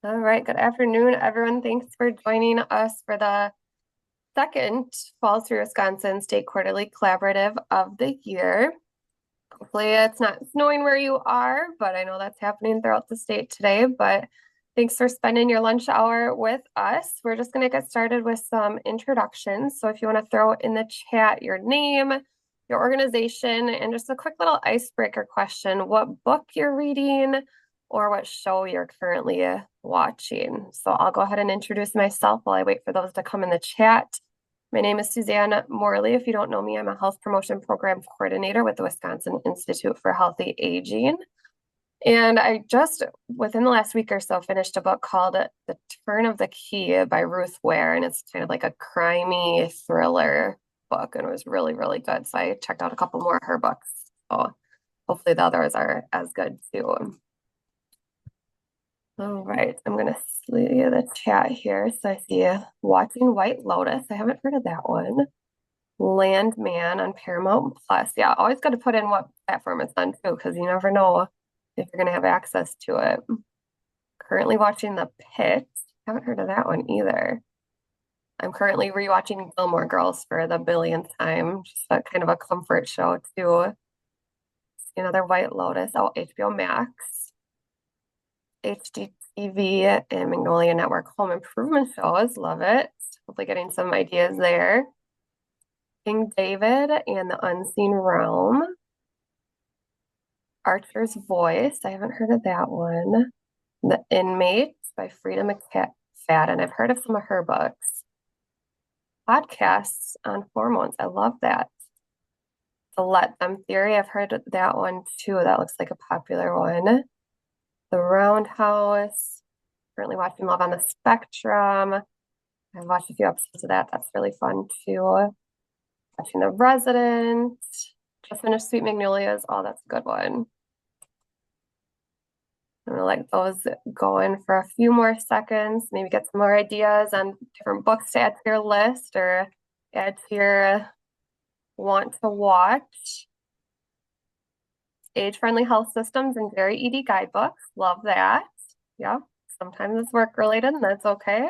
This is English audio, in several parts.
All right, good afternoon, everyone. Thanks for joining us for the second Falls for Wisconsin State Quarterly Collaborative of the year. Hopefully, it's not snowing where you are, but I know that's happening throughout the state today. But thanks for spending your lunch hour with us. We're just going to get started with some introductions. So if you want to throw in the chat your name, your organization, and just a quick little icebreaker question, what book you're reading or what show you're currently watching. So I'll go ahead and introduce myself while I wait for those to come in the chat. My name is Suzanne Morley. If you don't know me, I'm a health promotion program coordinator with the Wisconsin Institute for Healthy Aging. And I just, within the last week or so, finished a book called The Turn of the Key by Ruth Ware. And it's kind of like a crimey thriller book. And it was really, really good. So I checked out a couple more of her books. So hopefully the others are as good too. All right, I'm gonna see the chat here. So I see Watching White Lotus. I haven't heard of that one. Landman on Paramount Plus. Yeah, always got to put in what platform it's on too, because you never know if you're gonna have access to it. Currently watching The Pit. Haven't heard of that one either. I'm currently rewatching Gilmore Girls for the billionth time. Just a kind of a comfort show too. See another White Lotus. Oh, HBO Max. HGTV and Magnolia Network home improvement shows. Love it. Hopefully getting some ideas there. King David and the Unseen Realm. Archer's Voice. I haven't heard of that one. The Inmate by Frida McFadden. I've heard of some of her books. Podcasts on hormones. I love that. The Let Them Theory. I've heard that one too. That looks like a popular one. The Roundhouse. Currently watching Love on the Spectrum. I've watched a few episodes of that. That's really fun too. Watching The Resident. Just finished Sweet Magnolias. Oh, that's a good one. I'm gonna let those going for a few more seconds. Maybe get some more ideas on different books to add to your list or add to your want to watch. Age-friendly health systems and Dairy ED guidebooks. Love that. Yeah, sometimes it's work related and that's okay.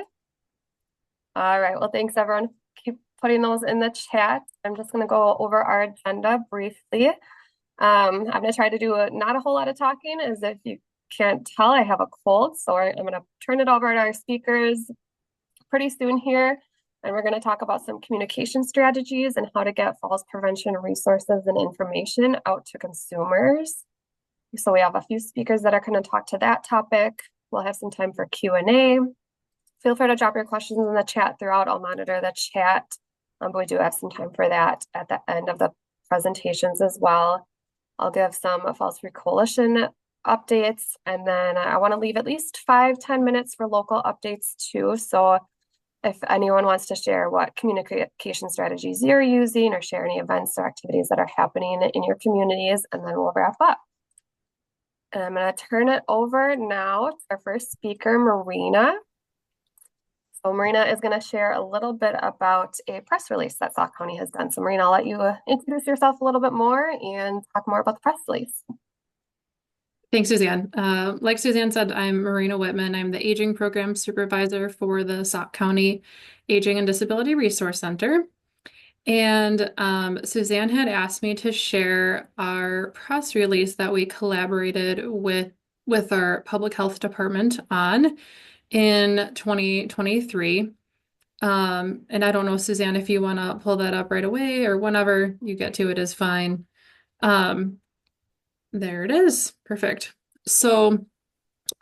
All right, well, thanks everyone. Keep putting those in the chat. I'm just gonna go over our agenda briefly. I'm gonna try to do not a whole lot of talking, as if you can't tell, I have a cold, so I'm gonna turn it over to our speakers pretty soon here. And we're gonna talk about some communication strategies and how to get falls prevention resources and information out to consumers. So we have a few speakers that are gonna talk to that topic. We'll have some time for Q&A. Feel free to drop your questions in the chat throughout. I'll monitor the chat, but we do have some time for that at the end of the presentations as well. I'll give some Falls Free Coalition updates, and then I want to leave at least 5-10 minutes for local updates too. So if anyone wants to share what communication strategies you're using or share any events or activities that are happening in your communities, and then we'll wrap up. And I'm going to turn it over now to our first speaker, Marina. So Marina is going to share a little bit about a press release that Sauk County has done. So Marina, I'll let you introduce yourself a little bit more and talk more about the press release. Thanks, Suzanne. Like Suzanne said, I'm Marina Whitman. I'm the Aging Program Supervisor for the Sauk County Aging and Disability Resource Center. And Suzanne had asked me to share our press release that we collaborated with our public health department on in 2023. And I don't know, Suzanne, if you want to pull that up right away or whenever you get to it is fine. There it is. Perfect. So,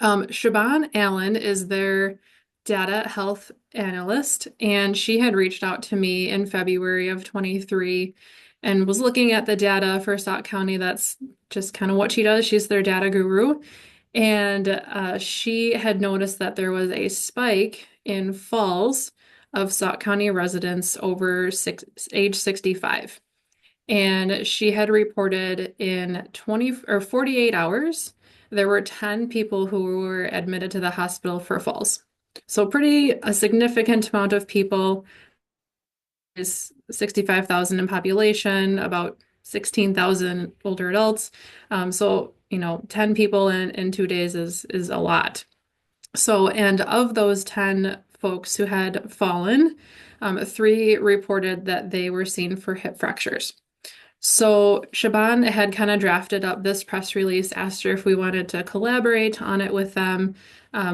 Siobhan Allen is their data health analyst, and she had reached out to me in February of 23 and was looking at the data for Sauk County. That's just kind of what she does. She's their data guru. And she had noticed that there was a spike in falls of Sauk County residents over age 65. And she had reported in 20 or 48 hours, there were 10 people who were admitted to the hospital for falls. So pretty a significant amount of people is 65,000 in population, about 16,000 older adults. So, 10 people in 2 days is a lot. So, and of those 10 folks who had fallen, three reported that they were seen for hip fractures. So Shaban had kind of drafted up this press release, asked her if we wanted to collaborate on it with them,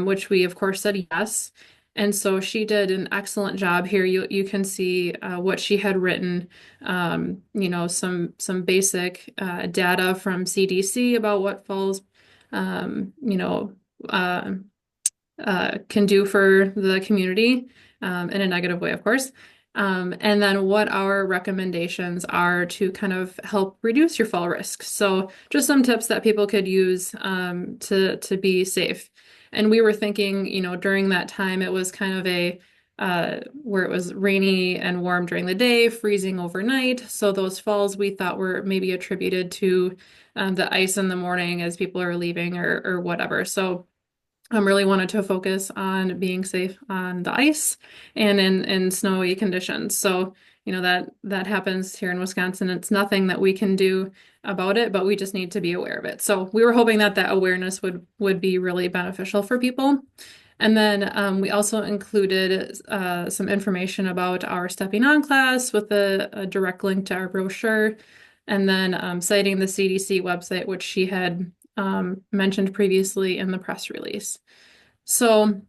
which we of course said yes. And so she did an excellent job here. You can see what she had written, some basic data from CDC about what falls, uh, can do for the community, in a negative way, of course. And then what our recommendations are to kind of help reduce your fall risk. So just some tips that people could use to be safe. And we were thinking, during that time, it was kind of where it was rainy and warm during the day, freezing overnight. So those falls we thought were maybe attributed to the ice in the morning as people are leaving or whatever. So really wanted to focus on being safe on the ice and in snowy conditions. So, that happens here in Wisconsin. It's nothing that we can do about it, but we just need to be aware of it. So we were hoping that awareness would be really beneficial for people. And then we also included some information about our Stepping On class with a direct link to our brochure, and then citing the CDC website, which she had mentioned previously in the press release. So,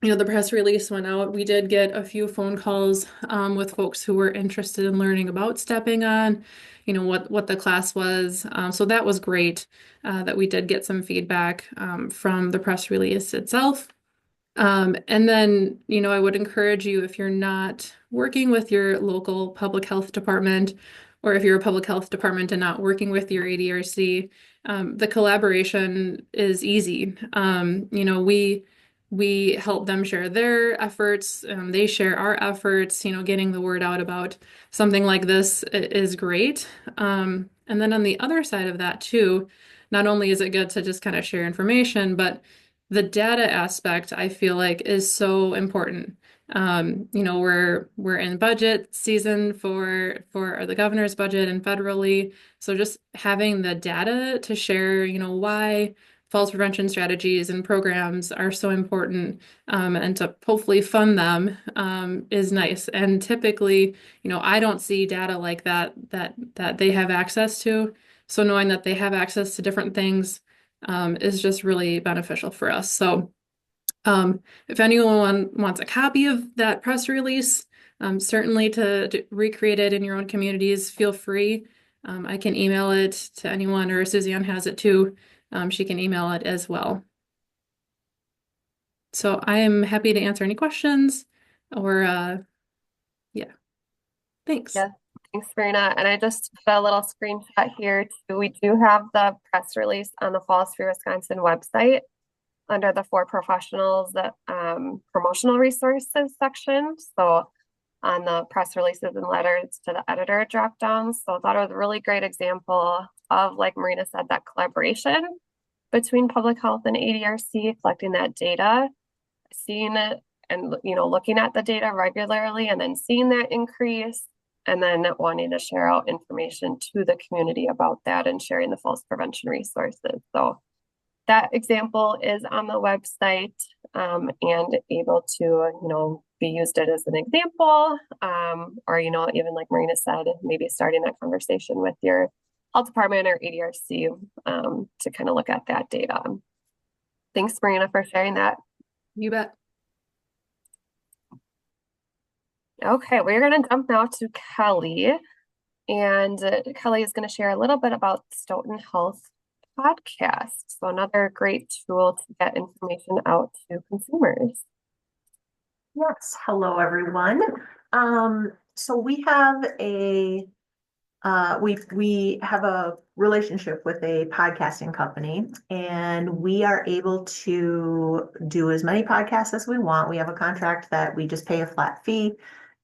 the press release went out. We did get a few phone calls with folks who were interested in learning about Stepping On, what the class was. So that was great that we did get some feedback from the press release itself. And then, I would encourage you, if you're not working with your local public health department, or if you're a public health department and not working with your ADRC, the collaboration is easy. We help them share their efforts, they share our efforts, getting the word out about something like this is great. And then on the other side of that too, not only is it good to just kind of share information, but the data aspect I feel like is so important. We're in budget season for the governor's budget and federally. So just having the data to share, why falls prevention strategies and programs are so important, and to hopefully fund them is nice. And typically, I don't see data like that they have access to. So knowing that they have access to different things is just really beneficial for us. So if anyone wants a copy of that press release, certainly to recreate it in your own communities, feel free. I can email it to anyone, or Suzanne has it too. She can email it as well. So I am happy to answer any questions or, yeah, thanks. Yeah, thanks, Marina. And I just put a little screenshot here too. We do have the press release on the Falls Free Wisconsin website under the For Professionals promotional resources section. So on the press releases and letters to the editor drop down. So I thought it was a really great example of, like Marina said, that collaboration between public health and ADRC, collecting that data, seeing it and looking at the data regularly and then seeing that increase, and then wanting to share out information to the community about that and sharing the falls prevention resources. So that example is on the website, and able to be used it as an example, or even like Marina said, maybe starting that conversation with your health department or ADRC to kind of look at that data. Thanks, Marina, for sharing that. You bet. Okay, we're going to jump now to Kelly, and Kelly is going to share a little bit about Stoughton Health podcast. So another great tool to get information out to consumers. Yes, hello everyone. So we have we have a relationship with a podcasting company, and we are able to do as many podcasts as we want. We have a contract that we just pay a flat fee,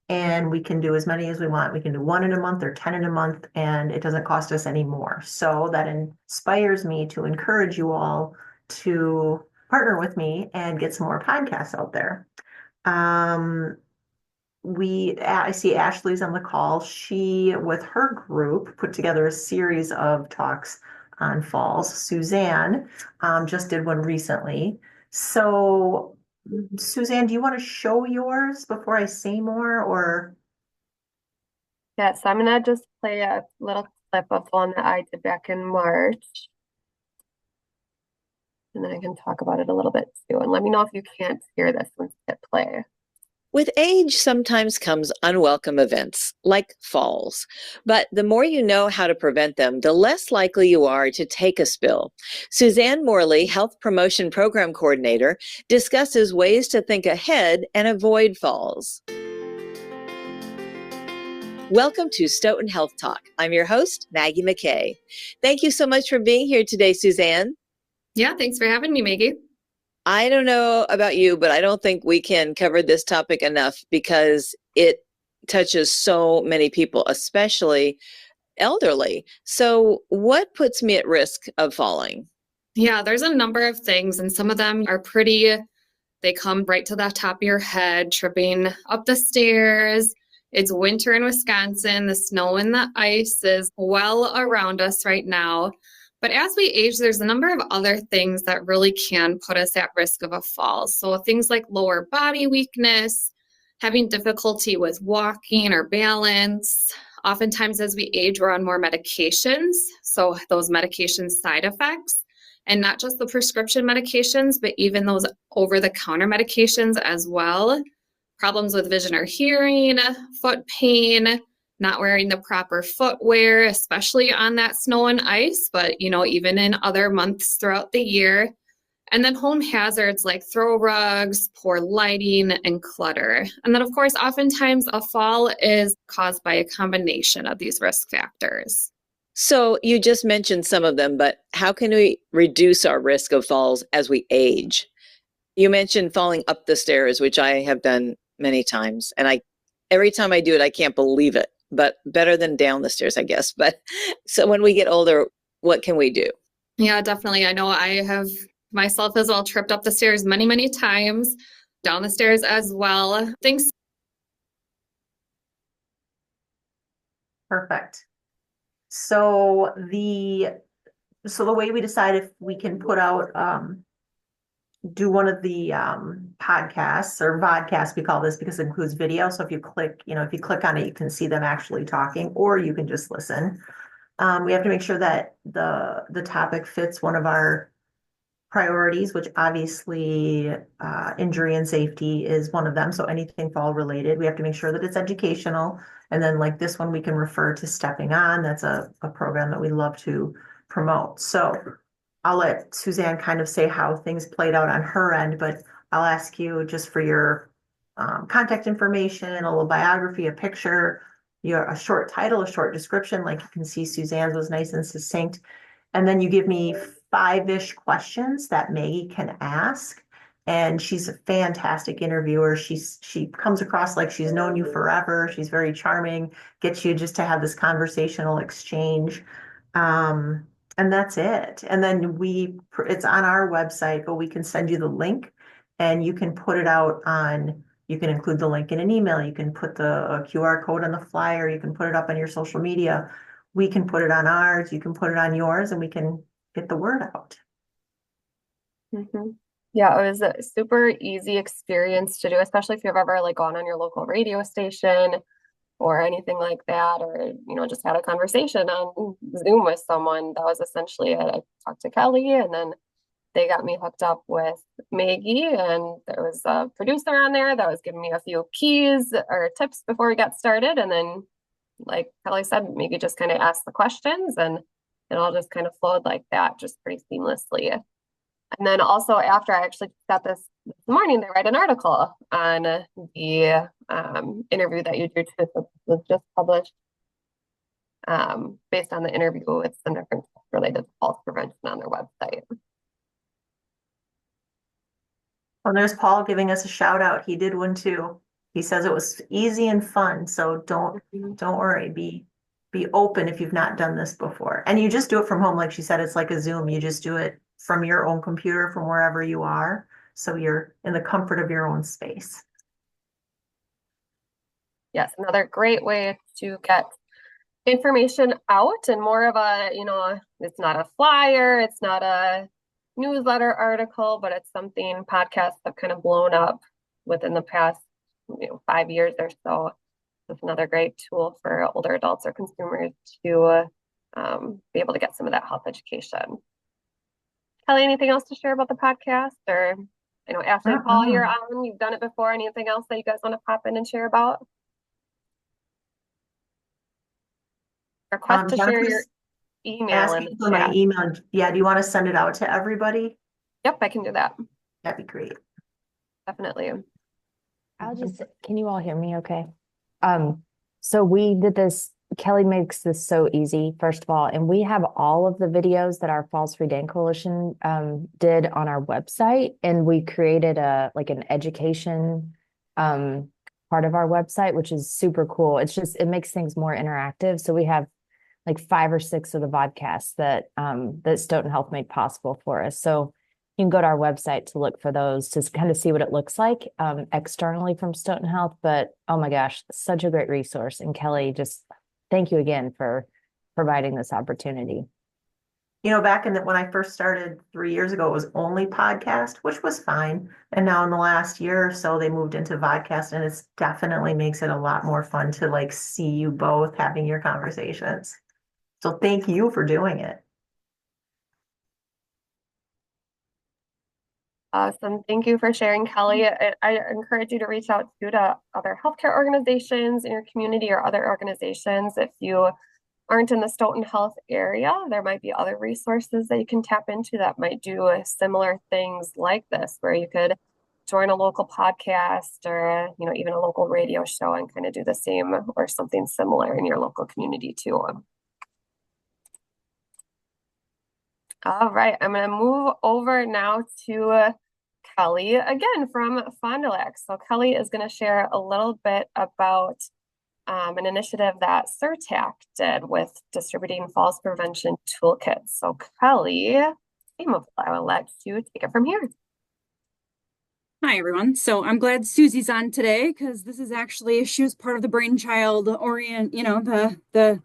and we can do as many as we want. We can do 1 in a month or 10 in a month, and it doesn't cost us any more. So that inspires me to encourage you all to partner with me and get some more podcasts out there. I see Ashley's on the call. She, with her group, put together a series of talks on falls. Suzanne just did one recently. So Suzanne, do you want to show yours before I say more, or? Yes, I'm gonna just play a little clip of one that I did back in March, and then I can talk about it a little bit too. And let me know if you can't hear this once I hit play. With age sometimes comes unwelcome events, like falls. But the more you know how to prevent them, the less likely you are to take a spill. Suzanne Morley, Health Promotion Program Coordinator, discusses ways to think ahead and avoid falls. Welcome to Stoughton Health Talk. I'm your host, Maggie McKay. Thank you so much for being here today, Suzanne. Yeah, thanks for having me, Maggie. I don't know about you, but I don't think we can cover this topic enough because it touches so many people, especially elderly. So what puts me at risk of falling? Yeah, there's a number of things, and some of them are they come right to the top of your head, tripping up the stairs. It's winter in Wisconsin. The snow and the ice is well around us right now. But as we age, there's a number of other things that really can put us at risk of a fall. So things like lower body weakness, having difficulty with walking or balance. Oftentimes as we age, we're on more medications. So those medication side effects, and not just the prescription medications, but even those over-the-counter medications as well. Problems with vision or hearing, foot pain, not wearing the proper footwear, especially on that snow and ice, but even in other months throughout the year. And then home hazards like throw rugs, poor lighting, and clutter. And then, of course, oftentimes a fall is caused by a combination of these risk factors. So you just mentioned some of them, but how can we reduce our risk of falls as we age? You mentioned falling up the stairs, which I have done many times. And every time I do it, I can't believe it, but better than down the stairs, I guess. But so when we get older, what can we do? Yeah, definitely. I know I have myself as well tripped up the stairs many, many times, down the stairs as well. Things. Perfect. So the way we decide if we can put out, do one of the podcasts or vodcasts, we call this because it includes video. So if you click on it, you can see them actually talking, or you can just listen. We have to make sure that the topic fits one of our priorities, which obviously injury and safety is one of them. So anything fall related, we have to make sure that it's educational. And then like this one, we can refer to Stepping On. That's a program that we love to promote. So I'll let Suzanne kind of say how things played out on her end, but I'll ask you just for your contact information, a little biography, a picture, a short title, a short description. Like you can see Suzanne's was nice and succinct. And then you give me 5-ish questions that Maggie can ask. And she's a fantastic interviewer. She comes across like she's known you forever. She's very charming, gets you just to have this conversational exchange. And that's it. And then it's on our website, but we can send you the link and you can put it out you can include the link in an email. You can put the QR code on the flyer. You can put it up on your social media. We can put it on ours. You can put it on yours and we can get the word out. Mm-hmm. Yeah, it was a super easy experience to do, especially if you've ever gone on your local radio station or anything like that, or just had a conversation on Zoom with someone. That was essentially it. I talked to Kelly, and then they got me hooked up with Maggie, and there was a producer on there that was giving me a few keys or tips before we got started. And then, like Kelly said, Maggie just kind of asked the questions, and it all just kind of flowed like that, just pretty seamlessly. And then also after I actually got this morning, they write an article on the interview that you did. It was just published based on the interview with some different stuff related to falls prevention on their website. Well, there's Paul giving us a shout out. He did one too. He says it was easy and fun. So don't worry. Be open if you've not done this before. And you just do it from home. Like she said, it's like a Zoom. You just do it from your own computer, from wherever you are. So you're in the comfort of your own space. Yes, another great way to get information out, and more of a, it's not a flyer, it's not a newsletter article, but it's something podcasts have kind of blown up within the past 5 years or so. It's another great tool for older adults or consumers to be able to get some of that health education. Kelly, anything else to share about the podcast? Or I know Ashley and Paul, you're on, you've done it before. Anything else that you guys want to pop in and share about? Request to share your Jennifer's email in asking the for my chat. email. Yeah, do you want to send it out to everybody? Yep, I can do that. That'd be great. Definitely. Can you all hear me okay? So we did this, Kelly makes this so easy, first of all, and we have all of the videos that our Falls Free Dan Coalition did on our website, and we created an education part of our website, which is super cool. It makes things more interactive. So we have like 5 or 6 of the podcasts that Stoughton Health made possible for us. So you can go to our website to look for those to kind of see what it looks like externally from Stoughton Health. But oh my gosh, such a great resource. And Kelly, just thank you again for providing this opportunity. Back when I first started 3 years ago, it was only podcast, which was fine. And now in the last year or so, they moved into vodcast, and it's definitely makes it a lot more fun to see you both having your conversations. So thank you for doing it. Awesome. Thank you for sharing, Kelly. I encourage you to reach out to other healthcare organizations in your community or other organizations. If you aren't in the Stoughton Health area, there might be other resources that you can tap into that might do similar things like this, where you could join a local podcast or even a local radio show and kind of do the same or something similar in your local community too. All right, I'm going to move over now to Kelly again from Fond du Lac. So Kelly is going to share a little bit about an initiative that SURTAC did with distributing falls prevention toolkits. So Kelly, I will let you take it from here. Hi, everyone. So I'm glad Susie's on today because this is actually, she was part of the brainchild the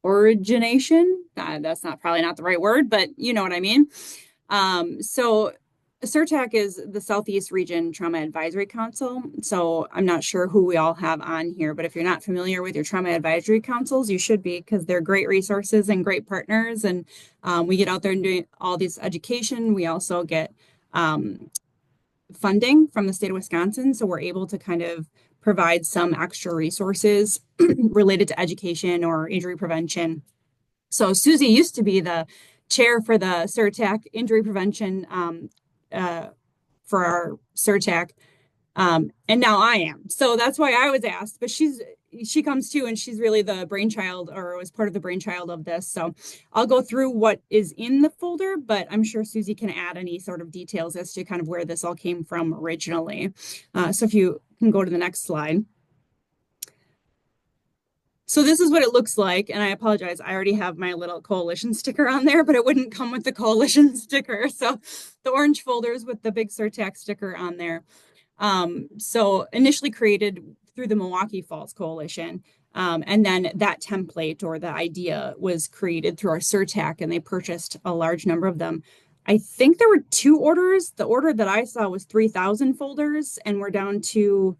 origination. That's probably not the right word, but you know what I mean. So SURTAC is the Southeast Region Trauma Advisory Council. So I'm not sure who we all have on here, but if you're not familiar with your trauma advisory councils, you should be, because they're great resources and great partners. And we get out there and doing all this education. We also get funding from the state of Wisconsin. So we're able to kind of provide some extra resources related to education or injury prevention. So Susie used to be the chair for the SURTAC injury prevention for our SURTAC. And now I am. So that's why I was asked, but she comes too, and she's really the brainchild, or was part of the brainchild of this. So I'll go through what is in the folder, but I'm sure Susie can add any sort of details as to kind of where this all came from originally. So if you can go to the next slide. So this is what it looks like, and I apologize, I already have my little coalition sticker on there, but it wouldn't come with the coalition sticker. So the orange folders with the big SURTAC sticker on there. So initially created through the Milwaukee Falls Coalition, and then that template or the idea was created through our SURTAC, and they purchased a large number of them. I think there were 2 orders. The order that I saw was 3,000 folders, and we're down to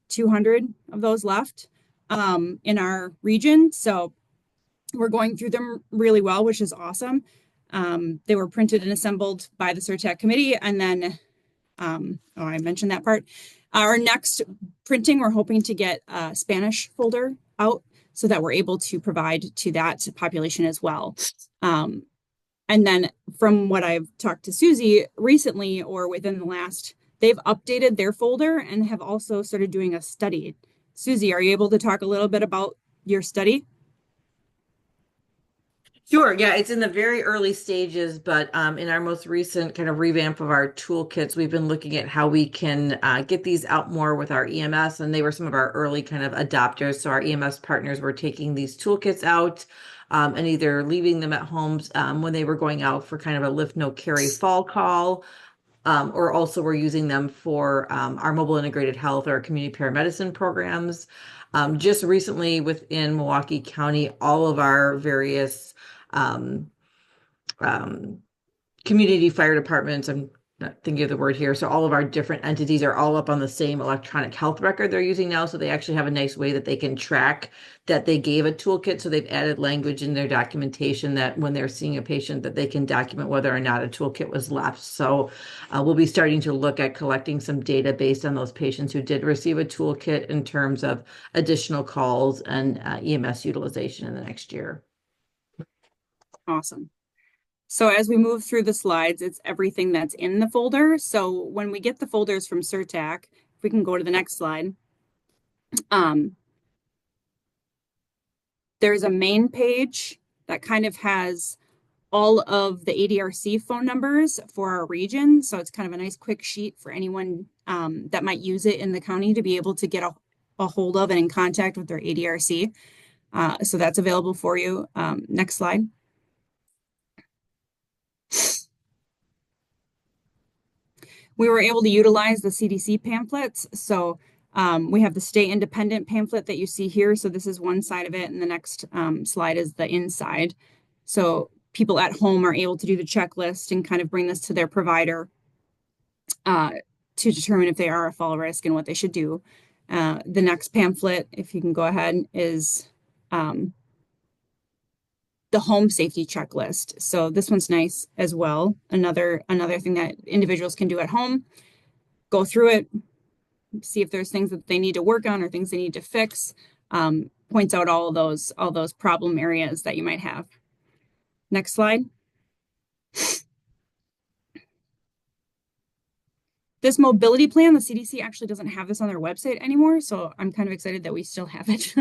200 of those left in our region. So we're going through them really well, which is awesome. They were printed and assembled by the SURTAC committee. And then, I mentioned that part. Our next printing, we're hoping to get a Spanish folder out so that we're able to provide to that population as well. And then from what I've talked to Susie recently, or within the last, they've updated their folder and have also started doing a study. Susie, are you able to talk a little bit about your study? Sure. Yeah, it's in the very early stages, but in our most recent kind of revamp of our toolkits, we've been looking at how we can get these out more with our EMS, and they were some of our early kind of adopters. So our EMS partners were taking these toolkits out and either leaving them at homes when they were going out for kind of a lift, no carry fall call, or also we're using them for our mobile integrated health or community paramedicine programs. Just recently within Milwaukee County, all of our various community fire departments, I'm not thinking of the word here. So all of our different entities are all up on the same electronic health record they're using now. So they actually have a nice way that they can track that they gave a toolkit. So they've added language in their documentation that when they're seeing a patient that they can document whether or not a toolkit was left. So we'll be starting to look at collecting some data based on those patients who did receive a toolkit in terms of additional calls and EMS utilization in the next year. Awesome. So as we move through the slides, it's everything that's in the folder. So when we get the folders from CERTAC, if we can go to the next slide, there's a main page that kind of has all of the ADRC phone numbers for our region. So it's kind of a nice quick sheet for anyone that might use it in the county to be able to get a hold of and in contact with their ADRC. So that's available for you. Next slide. We were able to utilize the CDC pamphlets. So we have the Stay Independent pamphlet that you see here. So this is one side of it, and the next slide is the inside. So people at home are able to do the checklist and kind of bring this to their provider to determine if they are a fall risk and what they should do. The next pamphlet, if you can go ahead, is the home safety checklist. So this one's nice as well. Another thing that individuals can do at home, go through it, see if there's things that they need to work on or things they need to fix, points out all those problem areas that you might have. Next slide. This mobility plan, the CDC actually doesn't have this on their website anymore, so I'm kind of excited that we still have it.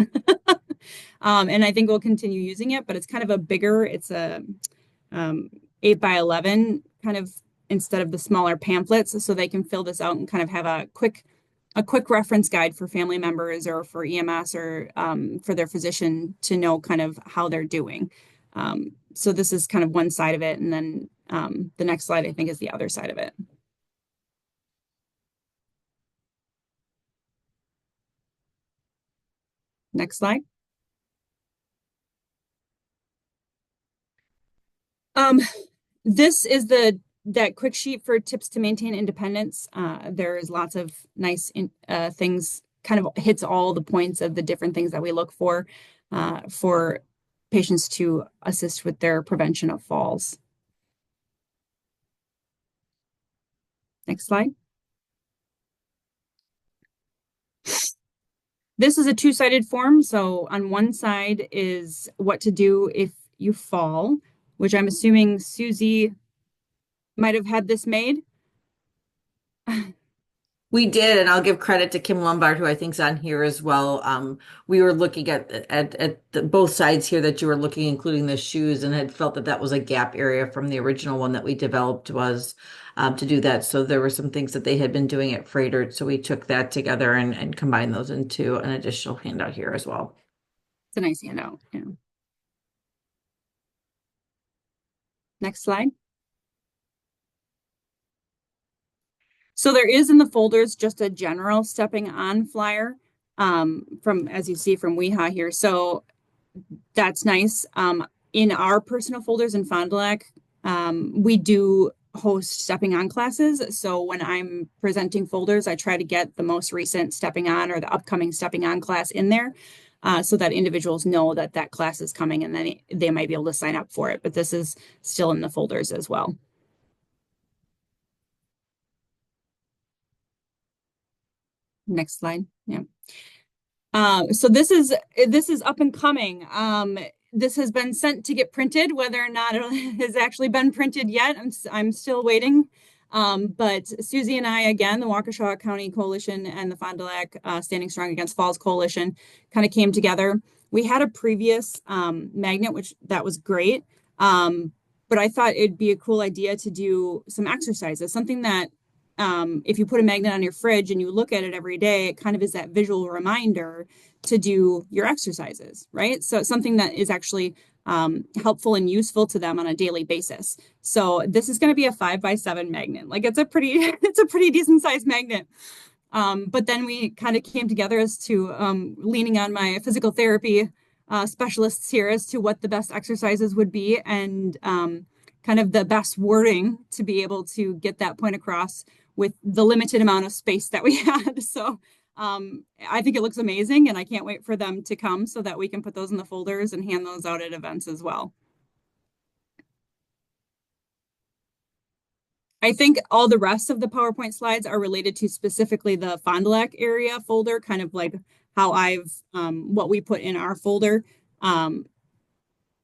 And I think we'll continue using it, but it's kind of a bigger, it's a 8x11 kind of, instead of the smaller pamphlets, so they can fill this out and kind of have a quick reference guide for family members or for EMS or for their physician to know kind of how they're doing. So this is kind of one side of it, and then the next slide I think is the other side of it. Next slide. This is that quick sheet for tips to maintain independence. There's lots of nice things, kind of hits all the points of the different things that we look for patients to assist with their prevention of falls. Next slide. This is a two-sided form. So on one side is what to do if you fall, which I'm assuming Susie might have had this made. We did, and I'll give credit to Kim Lombard, who I think is on here as well. We were looking at both sides here that you were looking, including the shoes, and had felt that was a gap area from the original one that we developed was to do that. So there were some things that they had been doing at Freighter, so we took that together and combined those into an additional handout here as well. It's a nice handout. Yeah. Next slide. So there is in the folders just a general stepping on flyer from, as you see from WEHA here. So that's nice. In our personal folders in Fond du Lac, we do host stepping on classes. So when I'm presenting folders, I try to get the most recent stepping on or the upcoming stepping on class in there so that individuals know that that class is coming and then they might be able to sign up for it. But this is still in the folders as well. Next slide. Yeah. So this is up and coming. This has been sent to get printed, whether or not it has actually been printed yet. I'm still waiting. But Susie and I, again, the Waukesha County Coalition and the Fond du Lac Standing Strong Against Falls Coalition kind of came together. We had a previous magnet, that was great. But I thought it'd be a cool idea to do some exercises, something that if you put a magnet on your fridge and you look at it every day, it kind of is that visual reminder to do your exercises, right? So it's something that is actually helpful and useful to them on a daily basis. So this is going to be a 5x7 magnet. Like it's a pretty decent sized magnet. But then we kind of came together as to leaning on my physical therapy specialists here as to what the best exercises would be, and kind of the best wording to be able to get that point across with the limited amount of space that we had. So I think it looks amazing, and I can't wait for them to come so that we can put those in the folders and hand those out at events as well. I think all the rest of the PowerPoint slides are related to specifically the Fond du Lac area folder, kind of like how what we put in our folder,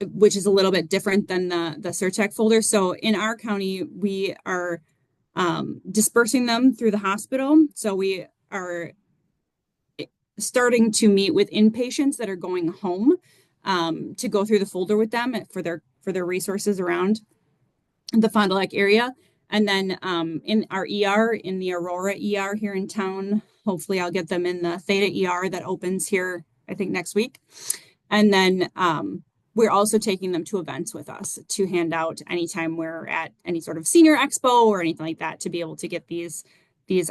which is a little bit different than the Surtech folder. So in our county, we are dispersing them through the hospital. So we are starting to meet with inpatients that are going home to go through the folder with them for their resources around the Fond du Lac area. And then in our ER, in the Aurora ER here in town, hopefully I'll get them in the Theta ER that opens here, I think next week. And then we're also taking them to events with us to hand out anytime we're at any sort of senior expo or anything like that, to be able to get these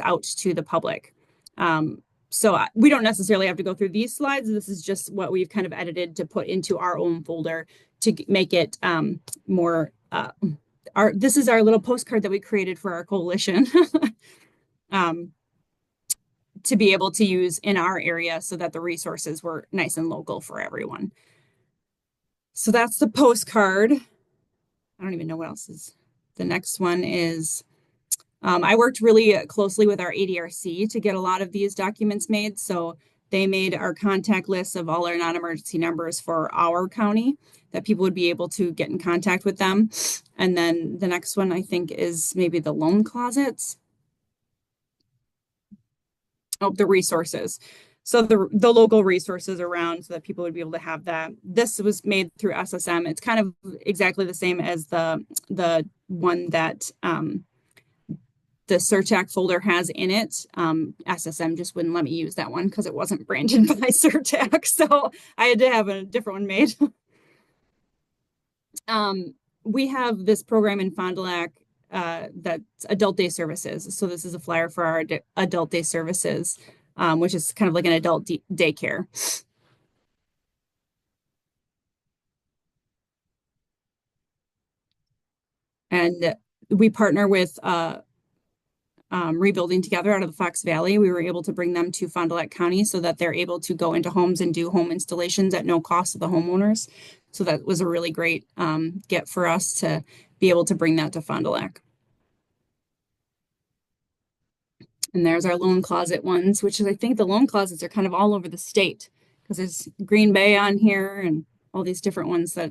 out to the public. So we don't necessarily have to go through these slides. This is just what we've kind of edited to put into our own folder to make it more, this is our little postcard that we created for our coalition to be able to use in our area so that the resources were nice and local for everyone. So that's the postcard. I don't even know what else is. The next one is, I worked really closely with our ADRC to get a lot of these documents made. So they made our contact list of all our non-emergency numbers for our county that people would be able to get in contact with them. And then the next one, I think, is maybe the loan closets. Oh, the resources. So the local resources around so that people would be able to have that. This was made through SSM. It's kind of exactly the same as the one that the Surtech folder has in it. SSM just wouldn't let me use that one because it wasn't branded by Surtech. So I had to have a different one made. We have this program in Fond du Lac that's adult day services. So this is a flyer for our adult day services, which is kind of like an adult daycare. And we partner with Rebuilding Together out of the Fox Valley. We were able to bring them to Fond du Lac County so that they're able to go into homes and do home installations at no cost to the homeowners. So that was a really great get for us to be able to bring that to Fond du Lac. And there's our loan closet ones, which is, I think the loan closets are kind of all over the state because there's Green Bay on here and all these different ones that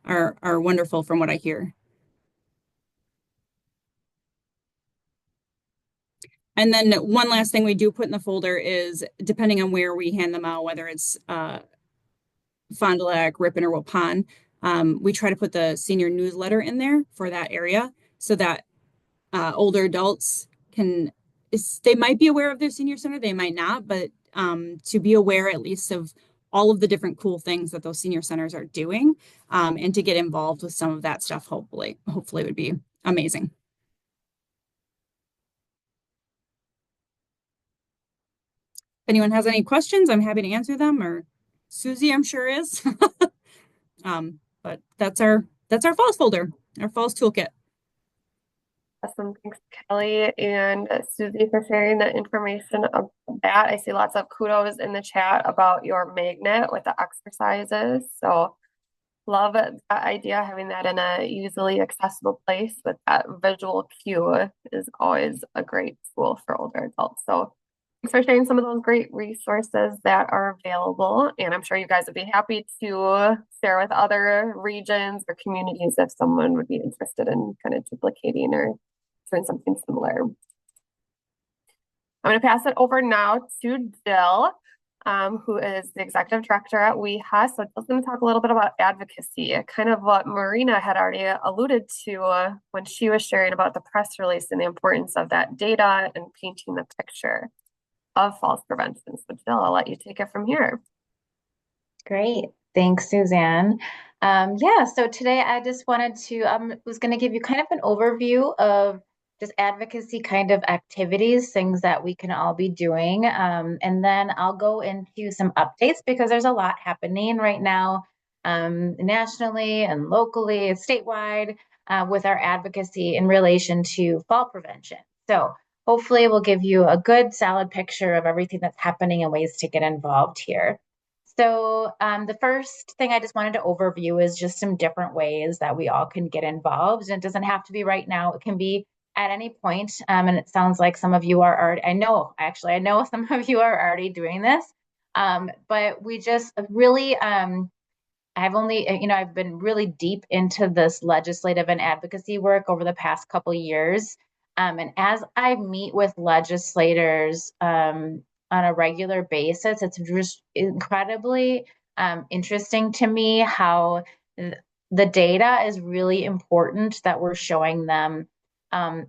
are wonderful from what I hear. And then one last thing we do put in the folder is, depending on where we hand them out, whether it's Fond du Lac, Ripon, or Waupun, we try to put the senior newsletter in there for that area so that older adults they might be aware of their senior center, they might not, but to be aware at least of all of the different cool things that those senior centers are doing, and to get involved with some of that stuff, hopefully would be amazing. If anyone has any questions, I'm happy to answer them, or Susie, I'm sure is. But that's our falls folder, our falls toolkit. Awesome. Thanks, Kelly and Susie, for sharing the information about that. I see lots of kudos in the chat about your magnet with the exercises. So love that idea, having that in a easily accessible place with that visual cue is always a great tool for older adults. So thanks for sharing some of those great resources that are available. And I'm sure you guys would be happy to share with other regions or communities if someone would be interested in kind of duplicating or doing something similar. I'm going to pass it over now to Jill, who is the executive director at WEHA. So Jill's going to talk a little bit about advocacy, kind of what Marina had already alluded to when she was sharing about the press release and the importance of that data and painting the picture of falls prevention. So Jill, I'll let you take it from here. Great. Thanks, Suzanne. So today I just wanted to, was going to give you kind of an overview of just advocacy kind of activities, things that we can all be doing. And then I'll go into some updates because there's a lot happening right now, nationally and locally, statewide. with our advocacy in relation to fall prevention. So hopefully we'll give you a good solid picture of everything that's happening and ways to get involved here. So the first thing I just wanted to overview is just some different ways that we all can get involved. And it doesn't have to be right now. It can be at any point. And it sounds like some of you are already, I know some of you are already doing this. But we just really, I've been really deep into this legislative and advocacy work over the past couple of years. And as I meet with legislators on a regular basis, it's just incredibly interesting to me how the data is really important that we're showing them.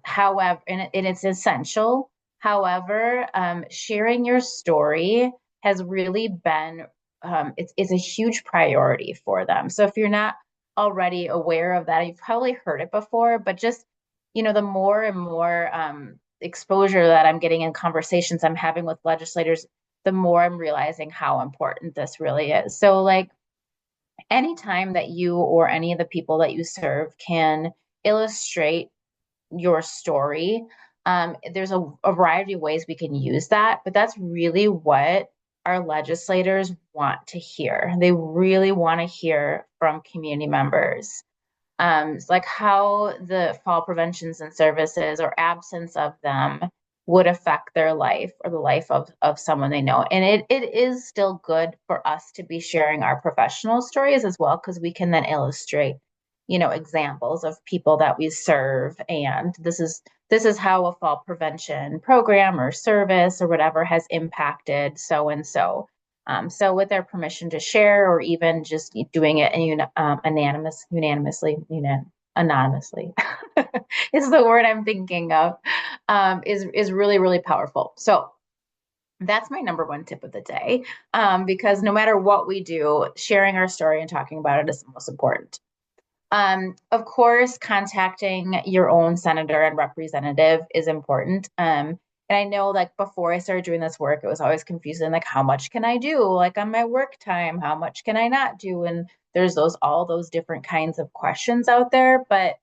However, and it's essential. However, sharing your story has really been it's a huge priority for them. So if you're not already aware of that, you've probably heard it before, but just, the more and more exposure that I'm getting in conversations I'm having with legislators, the more I'm realizing how important this really is. So like anytime that you or any of the people that you serve can illustrate your story, there's a variety of ways we can use that, but that's really what our legislators want to hear. They really want to hear from community members. It's like how the fall preventions and services or absence of them would affect their life or the life of someone they know. And it is still good for us to be sharing our professional stories as well, because we can then illustrate, examples of people that we serve. And this is how a fall prevention program or service or whatever has impacted so and so. So with their permission to share, or even just doing it anonymously is the word I'm thinking of, is really, really powerful. So that's my number one tip of the day, because no matter what we do, sharing our story and talking about it is the most important. Of course, contacting your own senator and representative is important. And I know, like, before I started doing this work, it was always confusing, like, how much can I do, like, on my work time? How much can I not do? And there's all those different kinds of questions out there. But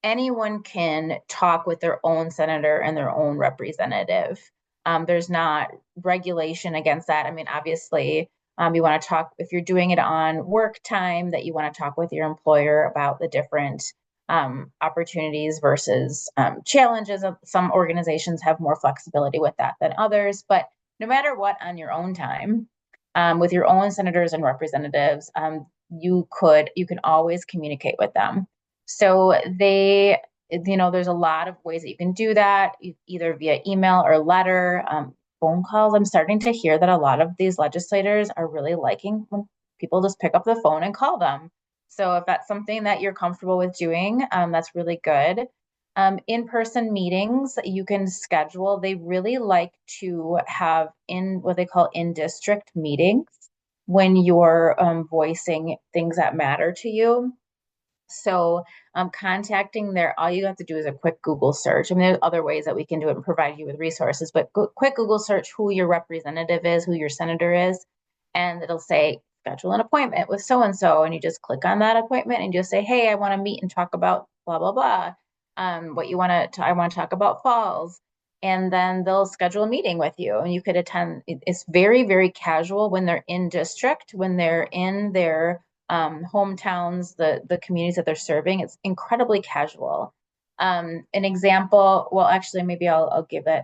anyone can talk with their own senator and their own representative. There's not regulation against that. I mean, obviously, you want to talk, if you're doing it on work time, that you want to talk with your employer about the different opportunities versus challenges. Some organizations have more flexibility with that than others, but no matter what, on your own time, with your own senators and representatives, you can always communicate with them. So there's a lot of ways that you can do that, either via email or letter, phone calls. I'm starting to hear that a lot of these legislators are really liking when people just pick up the phone and call them. So if that's something that you're comfortable with doing, that's really good. In-person meetings you can schedule. They really like to have what they call in-district meetings when you're voicing things that matter to you. So contacting all you have to do is a quick Google search. I mean, there's other ways that we can do it and provide you with resources, but quick Google search who your representative is, who your senator is, and it'll say, schedule an appointment with so-and-so. And you just click on that appointment and just say, hey, I want to meet and talk about blah, blah, blah. I want to talk about falls. And then they'll schedule a meeting with you and you could attend. It's very, very casual when they're in district, when they're in their hometowns, the communities that they're serving. It's incredibly casual. An example, well, actually, maybe I'll give it.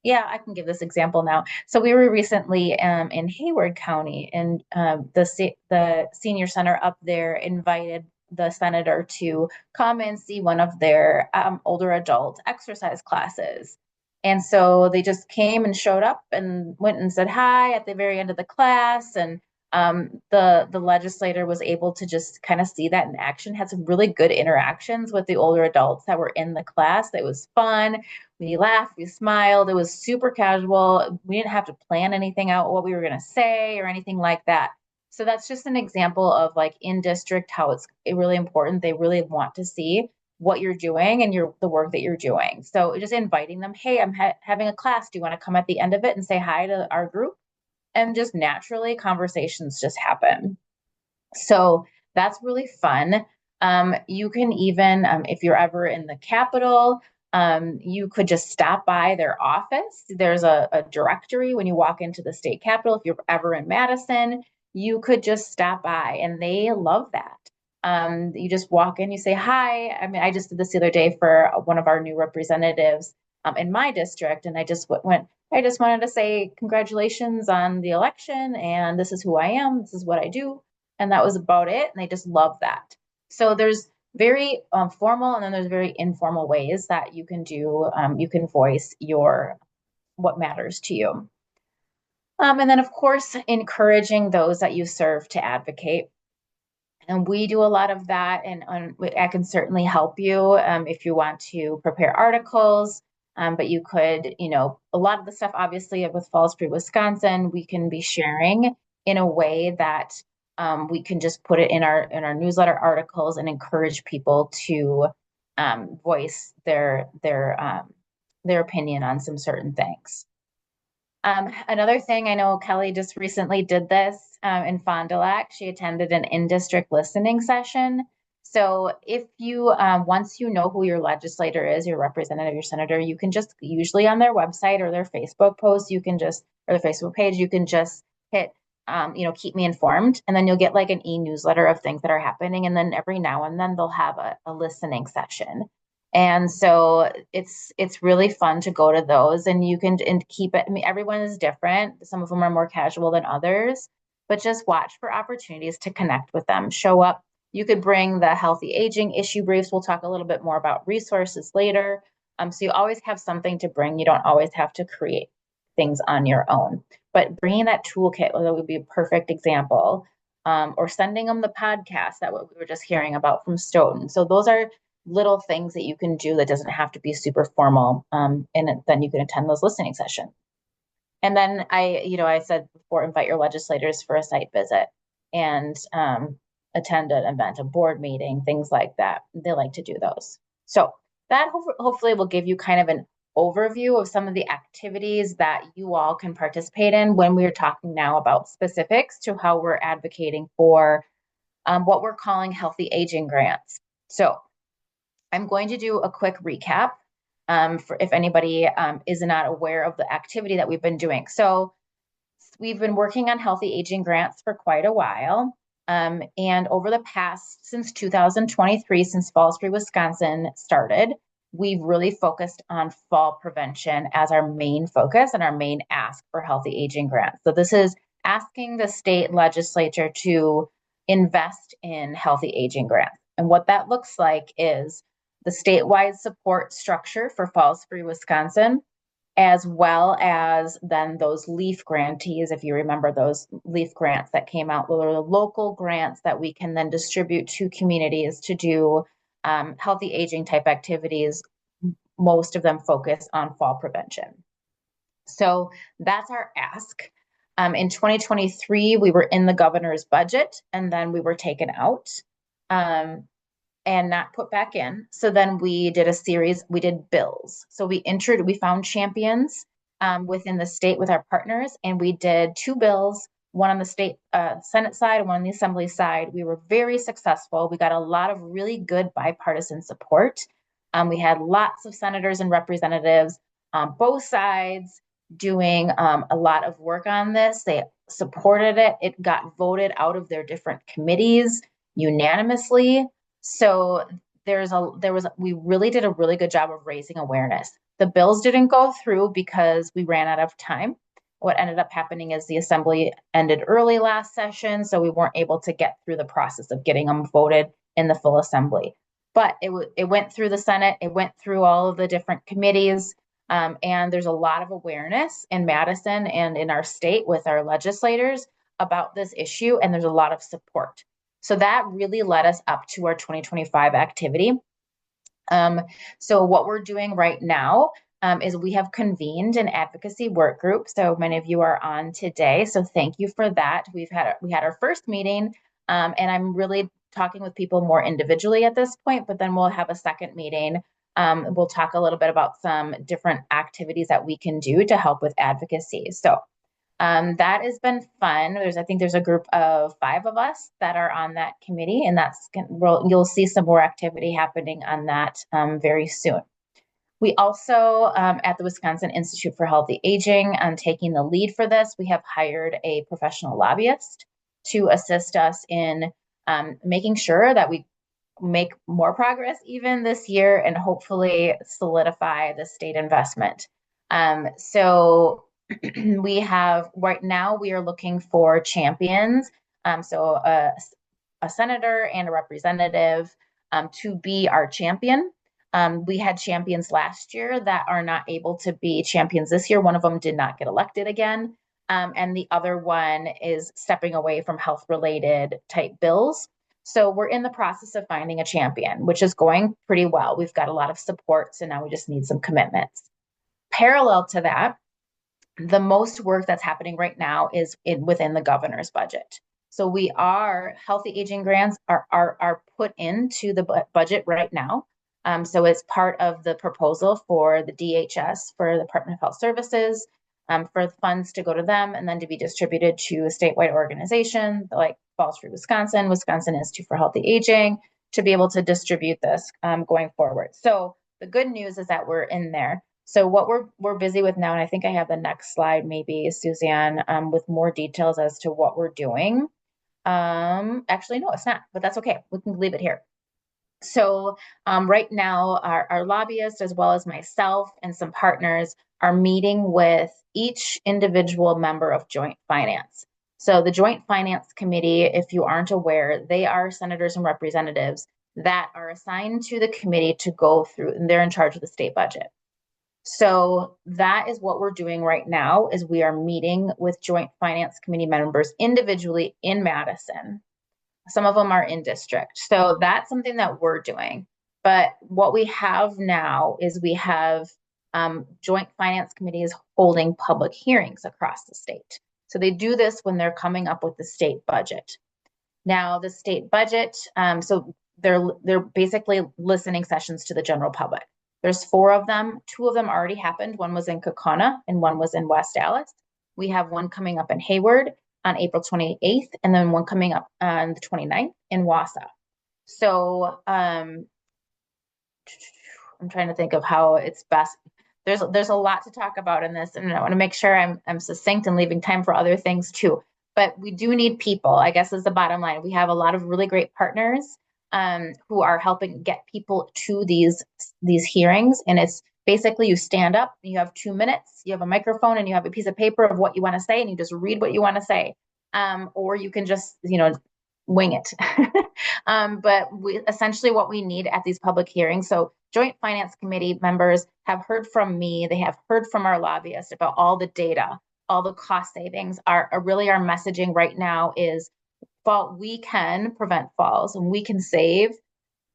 Yeah, I can give this example now. So we were recently in Hayward County, and the senior center up there invited the senator to come and see one of their older adult exercise classes. And so they just came and showed up and went and said hi at the very end of the class. And the legislator was able to just kind of see that in action, had some really good interactions with the older adults that were in the class. It was fun. We laughed, we smiled. It was super casual. We didn't have to plan anything out, what we were going to say or anything like that. So that's just an example of, like, in district, how it's really important. They really want to see what you're doing and the work that you're doing. So just inviting them, hey, I'm having a class. Do you want to come at the end of it and say hi to our group? And just naturally conversations just happen. So that's really fun. You can even, if you're ever in the Capitol, you could just stop by their office. There's a directory when you walk into the state capitol. If you're ever in Madison, you could just stop by, and they love that. You just walk in, you say hi. I mean, I just did this the other day for one of our new representatives in my district, and I just wanted to say congratulations on the election, and this is who I am, this is what I do, and that was about it. And they just love that. So there's very formal, and then there's very informal ways that you can do. You can voice what matters to you. And then, of course, encouraging those that you serve to advocate. And we do a lot of that, and I can certainly help you if you want to prepare articles. But you could, a lot of the stuff, obviously, with Falls Free Wisconsin, we can be sharing in a way that we can just put it in our newsletter articles and encourage people to voice their opinion on some certain things. Another thing, I know Kelly just recently did this in Fond du Lac. She attended an in-district listening session. So if you, once you know who your legislator is, your representative, your senator, you can just, usually on their website or their Facebook post, or their Facebook page, you can just hit, keep me informed. And then you'll get like an e-newsletter of things that are happening. And then every now and then they'll have a listening session. And so it's really fun to go to those, and you can keep it. I mean, everyone is different. Some of them are more casual than others, but just watch for opportunities to connect with them. Show up. You could bring the healthy aging issue briefs. We'll talk a little bit more about resources later. So you always have something to bring. You don't always have to create things on your own, but bringing that toolkit would be a perfect example. Or sending them the podcast that we were just hearing about from Stoughton. So those are little things that you can do that doesn't have to be super formal. And then you can attend those listening sessions. And then I said before, invite your legislators for a site visit and attend an event, a board meeting, things like that. They like to do those. So that hopefully will give you kind of an overview of some of the activities that you all can participate in when we're talking now about specifics to how we're advocating for what we're calling healthy aging grants. So I'm going to do a quick recap for if anybody is not aware of the activity that we've been doing. So we've been working on healthy aging grants for quite a while. And over the past, since 2023, since Falls Free Wisconsin started, we've really focused on fall prevention as our main focus and our main ask for healthy aging grants. So this is asking the state legislature to invest in healthy aging grants. And what that looks like is the statewide support structure for Falls Free Wisconsin, as well as then those LEAF grantees, if you remember those LEAF grants that came out, were the local grants that we can then distribute to communities to do healthy aging type activities. Most of them focus on fall prevention. So that's our ask. In 2023, we were in the governor's budget, and then we were taken out. And not put back in. So then we did a series, we did bills. So we found champions within the state with our partners, and we did 2 bills, one on the state Senate side and one on the Assembly side. We were very successful. We got a lot of really good bipartisan support. We had lots of senators and representatives on both sides doing a lot of work on this. They supported it. It got voted out of their different committees unanimously. So we really did a really good job of raising awareness. The bills didn't go through because we ran out of time. What ended up happening is the Assembly ended early last session, so we weren't able to get through the process of getting them voted in the full Assembly. But it went through the Senate, it went through all of the different committees, and there's a lot of awareness in Madison and in our state with our legislators about this issue, and there's a lot of support. So that really led us up to our 2025 activity. So what we're doing right now is we have convened an advocacy work group. So many of you are on today. So thank you for that. We had our first meeting, and I'm really talking with people more individually at this point, but then we'll have a second meeting. We'll talk a little bit about some different activities that we can do to help with advocacy. So That has been fun. I think there's a group of 5 of us that are on that committee, and you'll see some more activity happening on that very soon. We also, at the Wisconsin Institute for Healthy Aging, taking the lead for this, we have hired a professional lobbyist to assist us in making sure that we make more progress even this year and hopefully solidify the state investment. So we have, right now, we are looking for champions. So a senator and a representative to be our champion. We had champions last year that are not able to be champions this year. One of them did not get elected again. And the other one is stepping away from health related type bills. So we're in the process of finding a champion, which is going pretty well. We've got a lot of support, so now we just need some commitments. Parallel to that, the most work that's happening right now is within the governor's budget. So healthy aging grants are put into the budget right now. So it's part of the proposal for the DHS, for the Department of Health Services, for the funds to go to them and then to be distributed to a statewide organization like Falls Free Wisconsin, Wisconsin Institute for Healthy Aging, to be able to distribute this going forward. So the good news is that we're in there. So what we're busy with now, and I think I have the next slide maybe, Suzanne, with more details as to what we're doing. Actually, no, it's not, but that's okay. We can leave it here. So right now, our lobbyist, as well as myself and some partners, are meeting with each individual member of Joint Finance. So the Joint Finance Committee, if you aren't aware, they are senators and representatives that are assigned to the committee to go through, and they're in charge of the state budget. So that is what we're doing right now, is we are meeting with Joint Finance Committee members individually in Madison. Some of them are in district. So that's something that we're doing. But what we have now is we have Joint Finance Committees holding public hearings across the state. So they do this when they're coming up with the state budget. Now, the state budget, so they're basically listening sessions to the general public. There's 4 of them. 2 of them already happened. One was in Kaukauna and one was in West Allis. We have one coming up in Hayward on April 28th, and then one coming up on the 29th in Wausau. So I'm trying to think of how it's best. There's a lot to talk about in this, and I want to make sure I'm succinct and leaving time for other things too. But we do need people, I guess, is the bottom line. We have a lot of really great partners who are helping get people to these hearings. And it's basically, you stand up, you have 2 minutes, you have a microphone, and you have a piece of paper of what you want to say, and you just read what you want to say. Or you can just, wing it. But essentially what we need at these public hearings. So Joint Finance Committee members have heard from me. They have heard from our lobbyist about all the data, all the cost savings. Our messaging right now is we can prevent falls, and we can save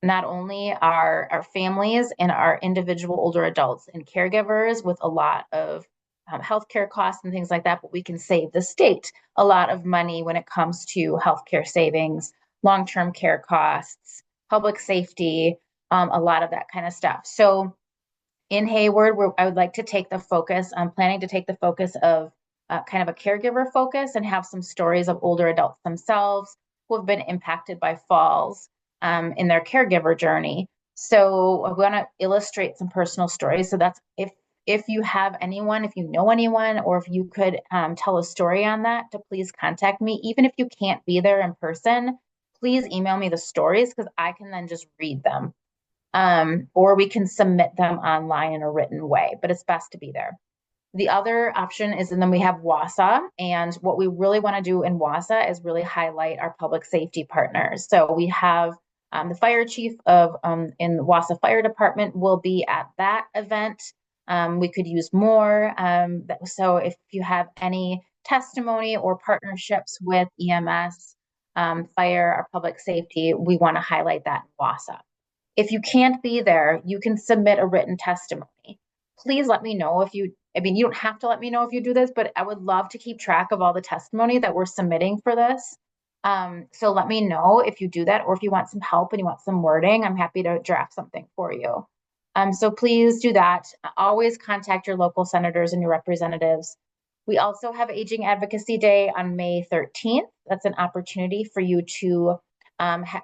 not only our families and our individual older adults and caregivers with a lot of healthcare costs and things like that, but we can save the state a lot of money when it comes to healthcare savings, long-term care costs, public safety, a lot of that kind of stuff. So in Hayward, I would like to take the focus, I'm planning to take the focus of kind of a caregiver focus and have some stories of older adults themselves who have been impacted by falls in their caregiver journey. So I want to illustrate some personal stories. So that's if you have anyone, if you know anyone, or if you could tell a story on that, to please contact me. Even if you can't be there in person, please email me the stories, because I can then just read them. Or we can submit them online in a written way, but it's best to be there. The other option is, and then we have Wausau, and what we really want to do in Wausau is really highlight our public safety partners. So we have the fire chief in the Wausau Fire Department will be at that event. We could use more. So if you have any testimony or partnerships with EMS, fire, or public safety, we want to highlight that in Wausau. If you can't be there, you can submit a written testimony. Please let me know you don't have to let me know if you do this, but I would love to keep track of all the testimony that we're submitting for this. So let me know if you do that, or if you want some help and you want some wording, I'm happy to draft something for you. So please do that. Always contact your local senators and your representatives. We also have Aging Advocacy Day on May 13th. That's an opportunity for you to,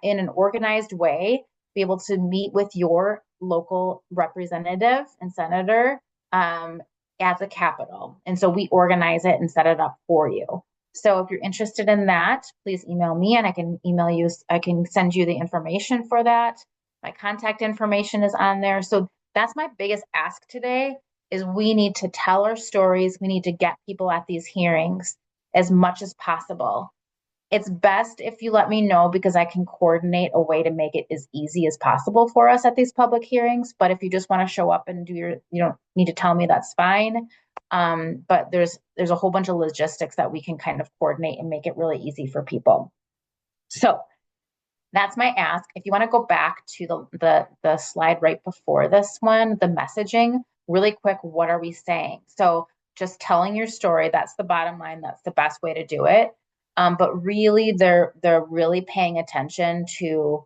in an organized way, be able to meet with your local representative and senator at the Capitol. And so we organize it and set it up for you. So if you're interested in that, please email me and I can email you. I can send you the information for that. My contact information is on there. So that's my biggest ask today is we need to tell our stories. We need to get people at these hearings as much as possible. It's best if you let me know because I can coordinate a way to make it as easy as possible for us at these public hearings. But if you just want to show up and you don't need to tell me, that's fine. But there's a whole bunch of logistics that we can kind of coordinate and make it really easy for people. So that's my ask. If you want to go back to the slide right before this one, the messaging, really quick, what are we saying? So just telling your story, that's the bottom line. That's the best way to do it. But really, they're really paying attention to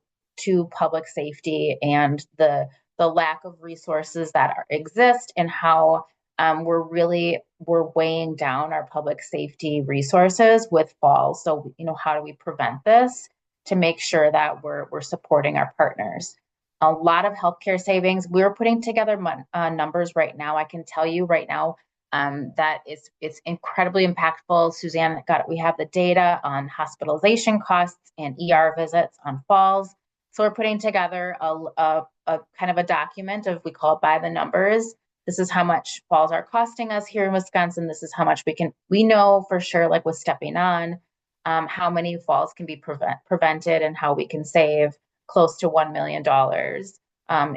public safety and the lack of resources that exist and how we're weighing down our public safety resources with falls. So, how do we prevent this to make sure that we're supporting our partners? A lot of healthcare savings. We're putting together numbers right now. I can tell you right now that it's incredibly impactful. Suzanne we have the data on hospitalization costs and ER visits on falls. So we're putting together a kind of a document we call it by the numbers. This is how much falls are costing us here in Wisconsin. This is how much we know for sure, like with Stepping On, how many falls can be prevented and how we can save close to $1 million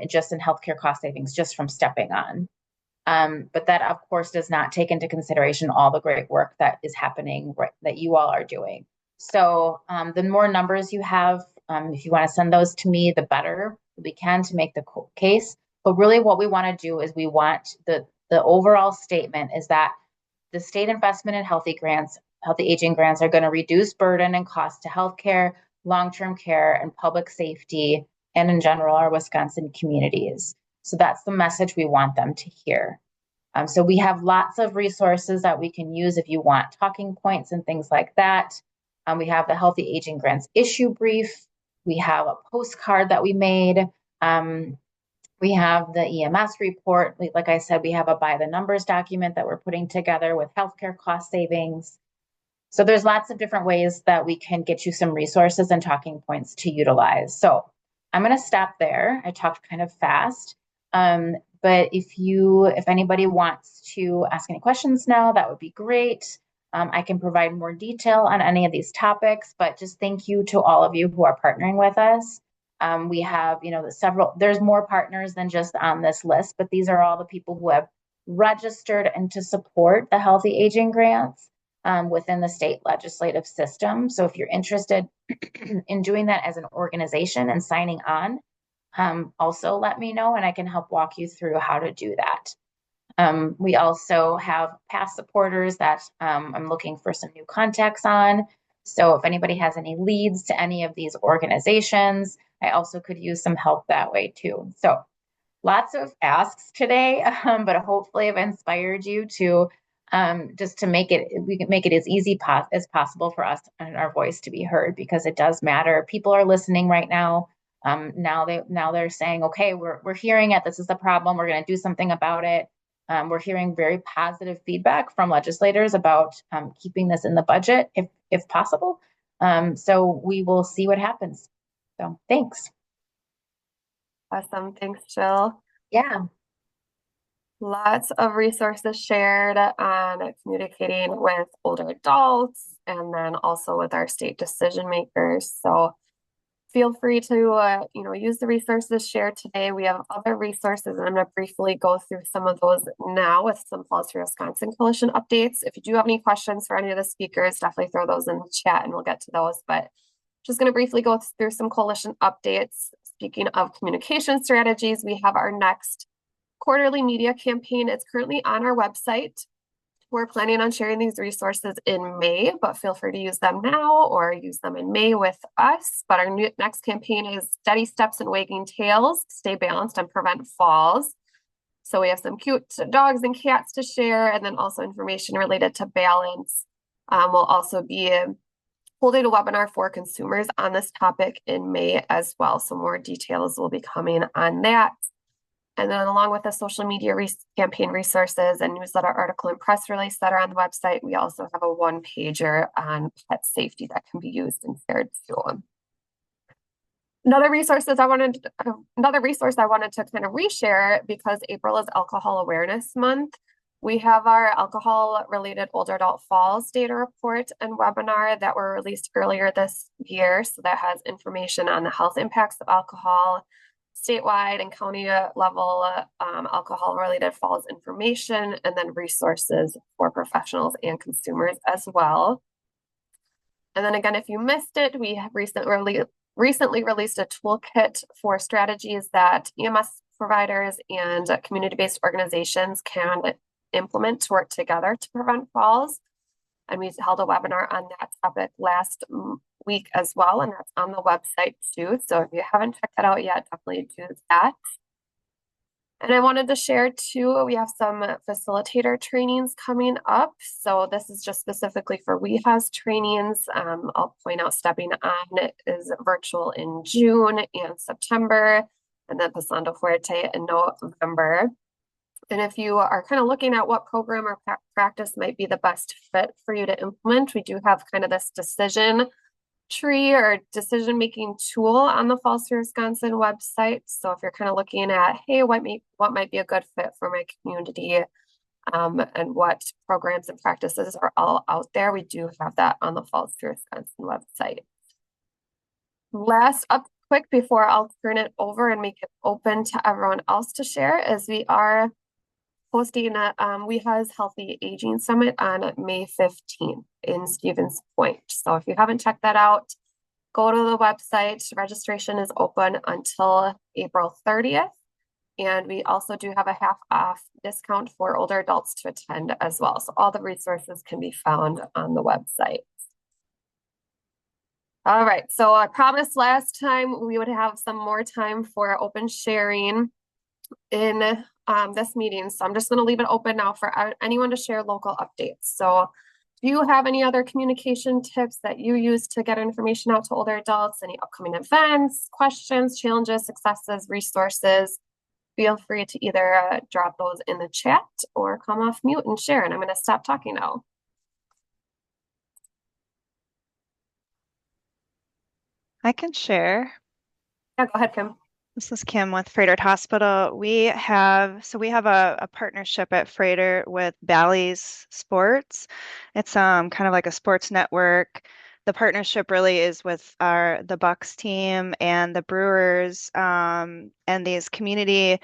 just in healthcare cost savings just from Stepping On. But that, of course, does not take into consideration all the great work that is happening that you all are doing. So the more numbers you have, if you want to send those to me, the better we can to make the case. But really what we want to do is we want the overall statement is that the state investment in healthy aging grants are going to reduce burden and cost to healthcare, long-term care, and public safety, and in general, our Wisconsin communities. So that's the message we want them to hear. So we have lots of resources that we can use if you want talking points and things like that. We have the Healthy Aging Grants issue brief. We have a postcard that we made. We have the EMS report. Like I said, we have a by the numbers document that we're putting together with healthcare cost savings. So there's lots of different ways that we can get you some resources and talking points to utilize. So I'm going to stop there. I talked kind of fast. But if anybody wants to ask any questions now, that would be great. I can provide more detail on any of these topics, but just thank you to all of you who are partnering with us. We have, there's more partners than just on this list, but these are all the people who have registered and to support the Healthy Aging Grants within the state legislative system. So if you're interested in doing that as an organization and signing on, also let me know and I can help walk you through how to do that. We also have past supporters that I'm looking for some new contacts on. So if anybody has any leads to any of these organizations, I also could use some help that way too. So lots of asks today, but hopefully I've inspired you to just to we can make it as easy as possible for us and our voice to be heard because it does matter. People are listening right now. Now they're saying, okay, we're hearing it. This is the problem. We're going to do something about it. We're hearing very positive feedback from legislators about keeping this in the budget if possible. So we will see what happens. So thanks. Awesome. Thanks, Jill. Yeah. Lots of resources shared on communicating with older adults and then also with our state decision makers. So feel free to use the resources shared today. We have other resources, and I'm going to briefly go through some of those now with some Falls Free Wisconsin Coalition updates. If you do have any questions for any of the speakers, definitely throw those in the chat and we'll get to those. But just going to briefly go through some coalition updates. Speaking of communication strategies, we have our next quarterly media campaign. It's currently on our website. We're planning on sharing these resources in May, but feel free to use them now or use them in May with us. But our next campaign is Steady Steps and Wagging Tails, Stay Balanced and Prevent Falls. So we have some cute dogs and cats to share, and then also information related to balance. We'll also be holding a webinar for consumers on this topic in May as well. So more details will be coming on that. And then along with the social media campaign resources and newsletter article and press release that are on the website, we also have a one-pager on pet safety that can be used and shared too. Another resource I wanted to kind of reshare, because April is Alcohol Awareness Month. We have our alcohol-related older adult falls data report and webinar that were released earlier this year. So that has information on the health impacts of alcohol, statewide and county level alcohol-related falls information, and then resources for professionals and consumers as well. And then again, if you missed it, we have recently released a toolkit for strategies that EMS providers and community-based organizations can implement to work together to prevent falls. And we held a webinar on that topic last week as well, and that's on the website too. So if you haven't checked that out yet, definitely do that. And I wanted to share too, we have some facilitator trainings coming up. So this is just specifically for WEHA's trainings. I'll point out Stepping On is virtual in June and September, and then Pasando Fuerte in November. And if you are kind of looking at what program or practice might be the best fit for you to implement, we do have kind of this decision tree or decision-making tool on the Falls Free Wisconsin website. So if you're kind of looking at, hey, what might be a good fit for my community, and what programs and practices are all out there, we do have that on the Falls Free Wisconsin website. Last up quick before I'll turn it over and make it open to everyone else to share is we are hosting WEHA's Healthy Aging Summit on May 15th in Stevens Point. So if you haven't checked that out, go to the website. Registration is open until April 30th. And we also do have a half off discount for older adults to attend as well. So all the resources can be found on the website. All right, so I promised last time we would have some more time for open sharing in this meeting. So I'm just going to leave it open now for anyone to share local updates. So do you have any other communication tips that you use to get information out to older adults? Any upcoming events, questions, challenges, successes, resources? Feel free to either drop those in the chat or come off mute and share. And I'm going to stop talking now. I can share. Yeah, go ahead, Kim. This is Kim with Froedtert Hospital. We have a partnership at Froedtert with Bally's Sports. It's kind of like a sports network. The partnership really is with the Bucks team and the Brewers, and these community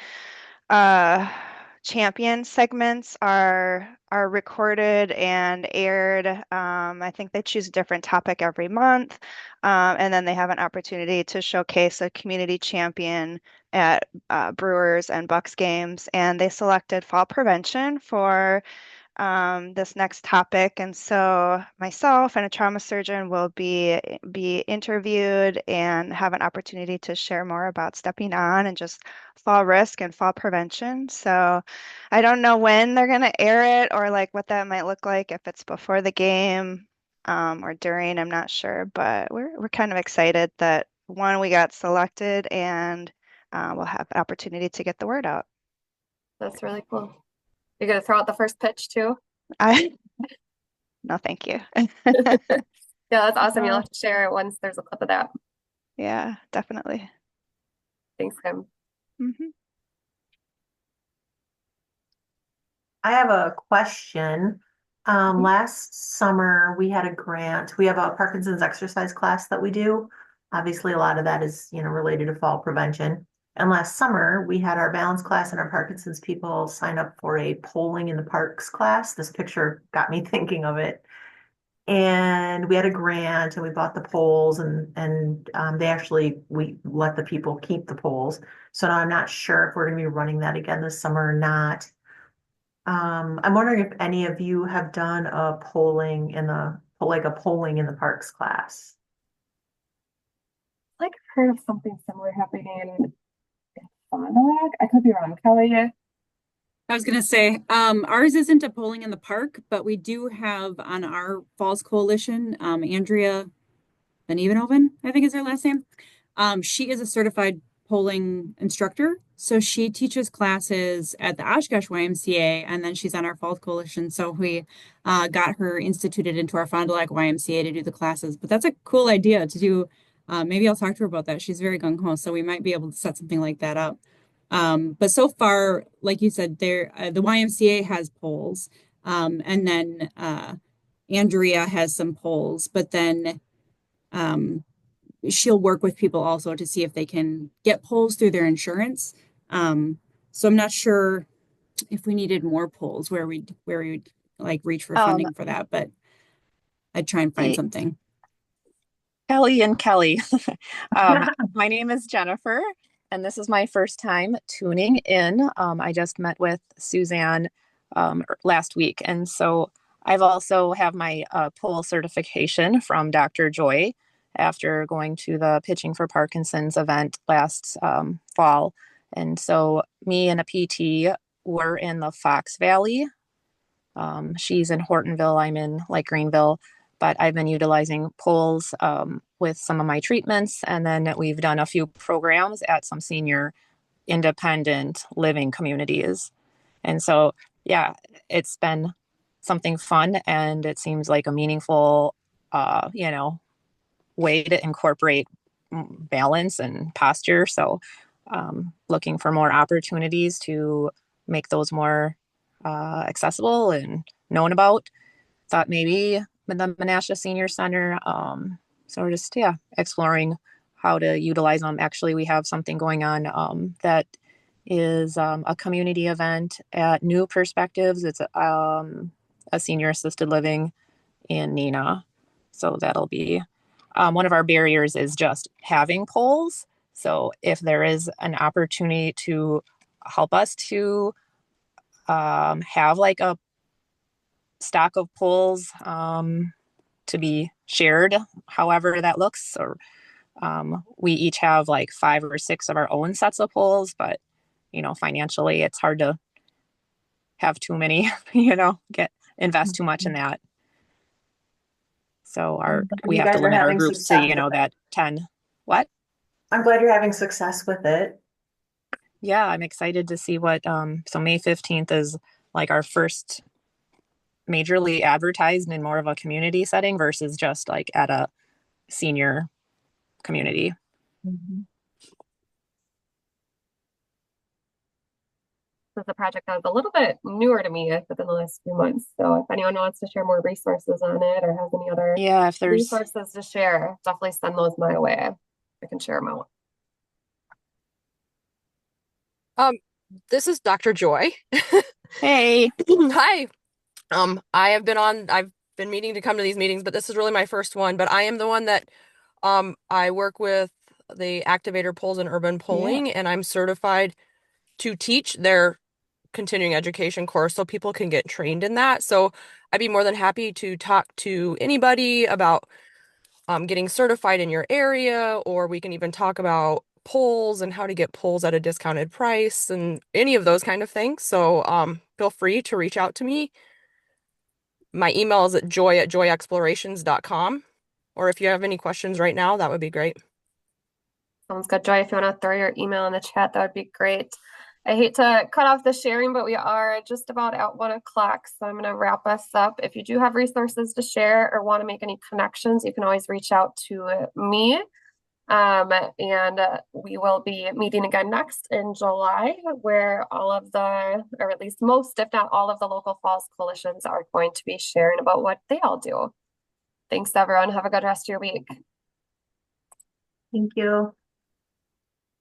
champion segments are recorded and aired. I think they choose a different topic every month, and then they have an opportunity to showcase a community champion at Brewers and Bucks games. And they selected fall prevention for this next topic, and so myself and a trauma surgeon will be interviewed and have an opportunity to share more about stepping on and just fall risk and fall prevention. So I don't know when they're going to air it or like what that might look like, if it's before the game or during, I'm not sure, but we're kind of excited that we got selected, and we'll have the opportunity to get the word out. That's really cool. You're going to throw out the first pitch too? No, thank you. Yeah, that's awesome. You'll have to share it once there's a clip of that. Yeah, definitely. Thanks, Kim. Mm-hmm. I have a question. Last summer we had a grant. We have a Parkinson's exercise class that we do. Obviously, a lot of that is, related to fall prevention. And last summer we had our balance class and our Parkinson's people sign up for a polling in the parks class. This picture got me thinking of it. And we had a grant and we bought the poles and we let the people keep the poles. So now I'm not sure if we're going to be running that again this summer or not. I'm wondering if any of you have done a polling in the parks class. Like I've heard of something similar happening in Fond du Lac. I could be wrong, Kelly. I was gonna say, ours isn't a polling in the park, but we do have on our Falls Coalition, Andrea Van Evenhoven, I think is her last name. She is a certified polling instructor. So she teaches classes at the Oshkosh YMCA, and then she's on our Falls Coalition. So we got her instituted into our Fond du Lac YMCA to do the classes. But that's a cool idea to do. Maybe I'll talk to her about that. She's very gung-ho, so we might be able to set something like that up. But so far, like you said, there the YMCA has polls, and then Andrea has some polls, but then she'll work with people also to see if they can get polls through their insurance. So I'm not sure if we needed more polls where we would like reach for funding for that, but I'd try and find Hey. something. Kelly and Kelly. My name is Jennifer, and this is my first time tuning in. I just met with Suzanne last week, and so I've also have my poll certification from Dr. Joy after going to the Pitching for Parkinson's event last fall. And so me and a PT were in the Fox Valley. She's in Hortonville, I'm in like Greenville, but I've been utilizing polls with some of my treatments. And then we've done a few programs at some senior independent living communities. And so, yeah, it's been something fun, and it seems like a meaningful, way to incorporate balance and posture. So looking for more opportunities to make those more accessible and known about. Thought maybe with the Menasha Senior Center. So we're just, exploring how to utilize them. Actually, we have something going on that is a community event at New Perspectives. It's a senior assisted living in Neenah. So that'll be one of our barriers is just having polls. So if there is an opportunity to help us to have like a stock of polls to be shared, however that looks, or we each have like 5 or 6 of our own sets of polls, but financially it's hard to have too many, invest too much in that. So we have to limit our groups to, that 10. What? I'm glad you're having success with it. Yeah, I'm excited to see what, so May 15th is like our first majorly advertised in more of a community setting versus just like at a senior community. Mm-hmm. This is a project that was a little bit newer to me within the last few months. So if anyone wants to share more resources on it or has any other if there's resources to share, definitely send those my way. I can share them out. This is Dr. Joy. Hey. Hi. I've been meaning to come to these meetings, but this is really my first one. But I am the one that I work with the Activator Polls and Urban Polling, and I'm certified to teach their continuing education course so people can get trained in that. So I'd be more than happy to talk to anybody about getting certified in your area, or we can even talk about polls and how to get polls at a discounted price and any of those kind of things. So feel free to reach out to me. My email is at joy@joyexplorations.com. Or if you have any questions right now, that would be great. Sounds good, Joy. If you want to throw your email in the chat, that would be great. I hate to cut off the sharing, but we are just about at 1 o'clock. So I'm going to wrap us up. If you do have resources to share or want to make any connections, you can always reach out to me. And we will be meeting again next in July, where all of the, or at least most, if not all of the local falls coalitions are going to be sharing about what they all do. Thanks, everyone. Have a good rest of your week. Thank you.